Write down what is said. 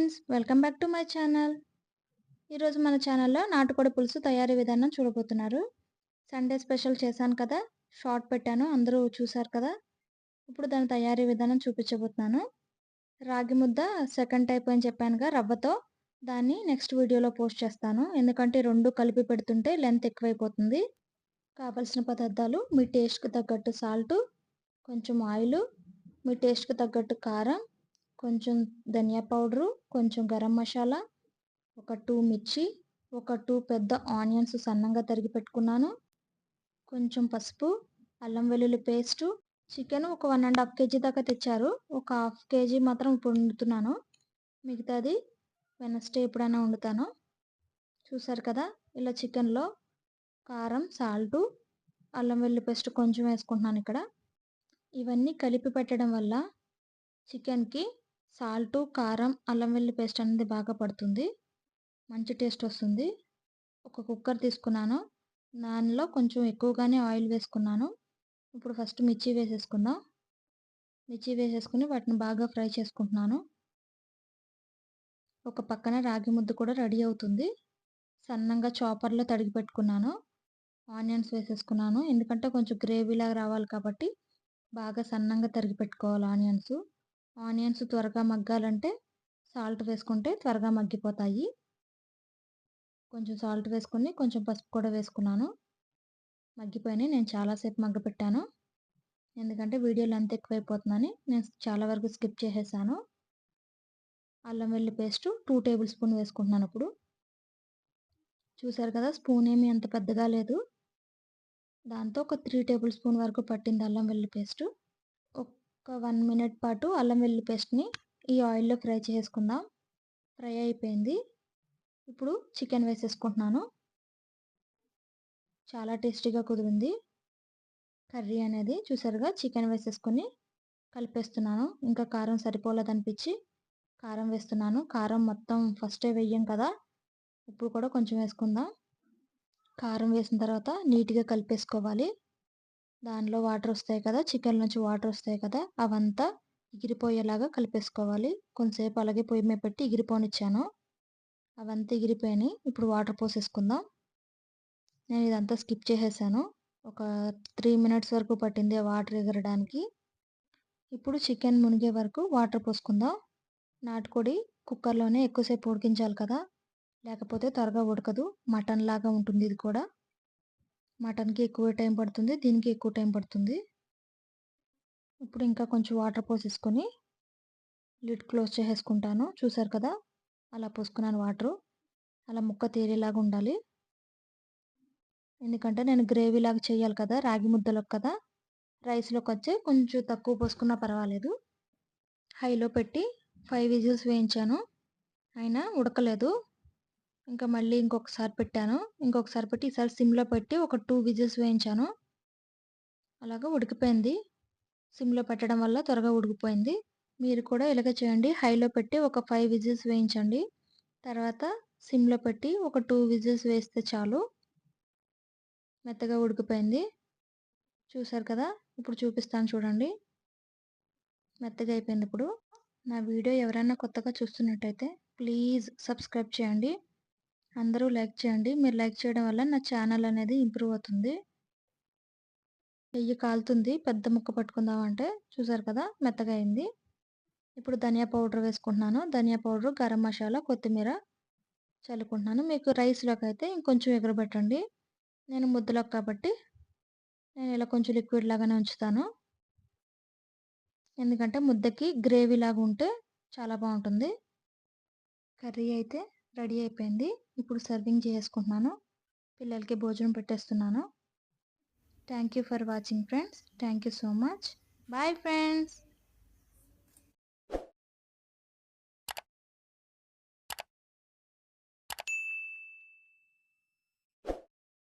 Friends, welcome back to my channel. ఈరోజు మన ఛానల్లో నాటుకోడి పులుసు తయారీ విధానం చూడబోతున్నారు. సండే స్పెషల్ చేశాను కదా, షార్ట్ పెట్టాను, అందరూ చూశారు కదా. ఇప్పుడు దాని తయారీ విధానం చూపించబోతున్నాను. రాగి ముద్ద సెకండ్ టైప్ అని చెప్పానుగా, రవ్వతో. దాన్ని నెక్స్ట్ వీడియోలో పోస్ట్ చేస్తాను, ఎందుకంటే రెండు కలిపి పెడుతుంటే లెంత్ ఎక్కువైపోతుంది. కావలసిన పదార్థాలు: మీ టేస్ట్కి తగ్గట్టు సాల్టు, కొంచెం ఆయిల్, మీ టేస్ట్కి తగ్గట్టు కారం, కొంచెం ధనియా పౌడరు, కొంచెం గరం మసాలా, ఒక 2 మిర్చి, ఒక 2 పెద్ద ఆనియన్స్ సన్నంగా తరిగి పెట్టుకున్నాను, కొంచెం పసుపు, అల్లం వెల్లుల్లి పేస్టు. చికెన్ ఒక 1½ కేజీ దాకా తెచ్చారు. ఒక హాఫ్ కేజీ మాత్రం ఇప్పుడు వండుతున్నాను, మిగతాది వెనస్డే ఎప్పుడైనా వండుతాను. చూసారు కదా, ఇలా చికెన్లో కారం, సాల్టు, అల్లం వెల్లుల్లి పేస్ట్ కొంచెం వేసుకుంటున్నాను ఇక్కడ. ఇవన్నీ కలిపి పెట్టడం వల్ల చికెన్కి సాల్టు, కారం, అల్లం వెల్లుల్లి పేస్ట్ అనేది బాగా పడుతుంది, మంచి టేస్ట్ వస్తుంది. ఒక కుక్కర్ తీసుకున్నాను, దానిలో కొంచెం ఎక్కువగానే ఆయిల్ వేసుకున్నాను. ఇప్పుడు ఫస్ట్ మిర్చి వేసేసుకుందాం. మిర్చి వేసేసుకుని వాటిని బాగా ఫ్రై చేసుకుంటున్నాను. ఒక పక్కన రాగి ముద్ద కూడా రెడీ అవుతుంది. సన్నంగా చాపర్లో తడిగి పెట్టుకున్నాను. ఆనియన్స్ వేసేసుకున్నాను, ఎందుకంటే కొంచెం గ్రేవీలాగా రావాలి కాబట్టి బాగా సన్నంగా తరిగి పెట్టుకోవాలి ఆనియన్స్. ఆనియన్స్ త్వరగా మగ్గాలంటే సాల్ట్ వేసుకుంటే త్వరగా మగ్గిపోతాయి. కొంచెం సాల్ట్ వేసుకొని కొంచెం పసుపు కూడా వేసుకున్నాను. మగ్గిపోయినాయి. నేను చాలాసేపు మగ్గపెట్టాను, ఎందుకంటే వీడియో లెంత్ ఎక్కువైపోతుందని నేను చాలా వరకు స్కిప్ చేసేసాను. అల్లం వెల్లుల్లి పేస్టు 2 టేబుల్ స్పూన్ వేసుకుంటున్నాను ఇప్పుడు. చూసారు కదా, స్పూన్ ఏమీ అంత పెద్దగా లేదు, దాంతో ఒక 3 టేబుల్ స్పూన్ వరకు పట్టింది అల్లం వెల్లుల్లి పేస్టు. ఒక 1 మినిట్ పాటు అల్లం వెల్లుల్లి పేస్ట్ని ఈ ఆయిల్లో ఫ్రై చేసుకుందాం. ఫ్రై అయిపోయింది. ఇప్పుడు చికెన్ వేసేసుకుంటున్నాను. చాలా టేస్టీగా కుదిరింది కర్రీ అనేది. చూసారుగా, చికెన్ వేసేసుకొని కలిపేస్తున్నాను. ఇంకా కారం సరిపోలేదనిపించి కారం వేస్తున్నాను. కారం మొత్తం ఫస్టే వెయ్యం కదా, ఇప్పుడు కూడా కొంచెం వేసుకుందాం. కారం వేసిన తర్వాత నీట్గా కలిపేసుకోవాలి. దానిలో వాటర్ వస్తాయి కదా, చికెన్ నుంచి వాటర్ వస్తాయి కదా, అవంతా ఎగిరిపోయేలాగా కలిపేసుకోవాలి. కొంతసేపు అలాగే పొయ్యి మీద పెట్టి ఎగిరిపోనిచ్చాను. అవంతా ఎగిరిపోయినాయి. ఇప్పుడు వాటర్ పోసేసుకుందాం. నేను ఇదంతా స్కిప్ చేసేసాను. ఒక 3 మినిట్స్ వరకు పట్టింది వాటర్ ఎగరడానికి. ఇప్పుడు చికెన్ మునిగే వరకు వాటర్ పోసుకుందాం. నాటుకోడి కుక్కర్లోనే ఎక్కువసేపు ఉడికించాలి కదా, లేకపోతే త్వరగా ఉడకదు. మటన్ లాగా ఉంటుంది ఇది కూడా. మటన్కి ఎక్కువ టైం పడుతుంది, దీనికి ఎక్కువ టైం పడుతుంది. ఇప్పుడు ఇంకా కొంచెం వాటర్ పోసేసుకొని లిడ్ క్లోజ్ చేసేసుకుంటాను. చూసారు కదా, అలా పోసుకున్నాను వాటరు. అలా ముక్క తేలేలాగా ఉండాలి, ఎందుకంటే నేను గ్రేవీలాగా చేయాలి కదా, రాగి ముద్దలోకి కదా. రైస్లోకి వచ్చి కొంచెం తక్కువ పోసుకున్నా పర్వాలేదు. హైలో పెట్టి 5 విజిల్స్ వేయించాను, అయినా ఉడకలేదు. ఇంకా మళ్ళీ ఇంకొకసారి పెట్టాను, ఇంకొకసారి పెట్టి ఈసారి సిమ్లో పెట్టి ఒక 2 విజిల్స్ వేయించాను. అలాగా ఉడికిపోయింది. సిమ్లో పెట్టడం వల్ల త్వరగా ఉడికిపోయింది. మీరు కూడా ఇలాగే చేయండి. హైలో పెట్టి ఒక 5 విజిల్స్ వేయించండి. తర్వాత సిమ్లో పెట్టి ఒక 2 విజిల్స్ వేస్తే చాలు. మెత్తగా ఉడికిపోయింది. చూసారు కదా, ఇప్పుడు చూపిస్తాను చూడండి. మెత్తగా అయిపోయింది. ఇప్పుడు నా వీడియో ఎవరైనా కొత్తగా చూస్తున్నట్టయితే ప్లీజ్ సబ్స్క్రైబ్ చేయండి. అందరూ లైక్ చేయండి. మీరు లైక్ చేయడం వల్ల నా ఛానల్ అనేది ఇంప్రూవ్ అవుతుంది. నెయ్యి కాలుతుంది, పెద్ద ముక్క పట్టుకుందామంటే. చూసారు కదా, మెత్తగా అయింది. ఇప్పుడు ధనియా పౌడర్ వేసుకుంటున్నాను. ధనియా పౌడర్, గరం మసాలా, కొత్తిమీర చల్లుకుంటున్నాను. మీకు రైస్లోకి అయితే ఇంకొంచెం ఎగరబెట్టండి. నేను ముద్దలోకి కాబట్టి నేను ఇలా కొంచెం లిక్విడ్ లాగానే ఉంచుతాను, ఎందుకంటే ముద్దకి గ్రేవీ లాగా ఉంటే చాలా బాగుంటుంది. కర్రీ అయితే రెడీ అయిపోయింది. ఇప్పుడు సర్వింగ్ చేసుకుంటున్నాను. పిల్లలకి భోజనం పెట్టేస్తున్నాను. Thank you for watching friends. Thank you so much. Bye friends.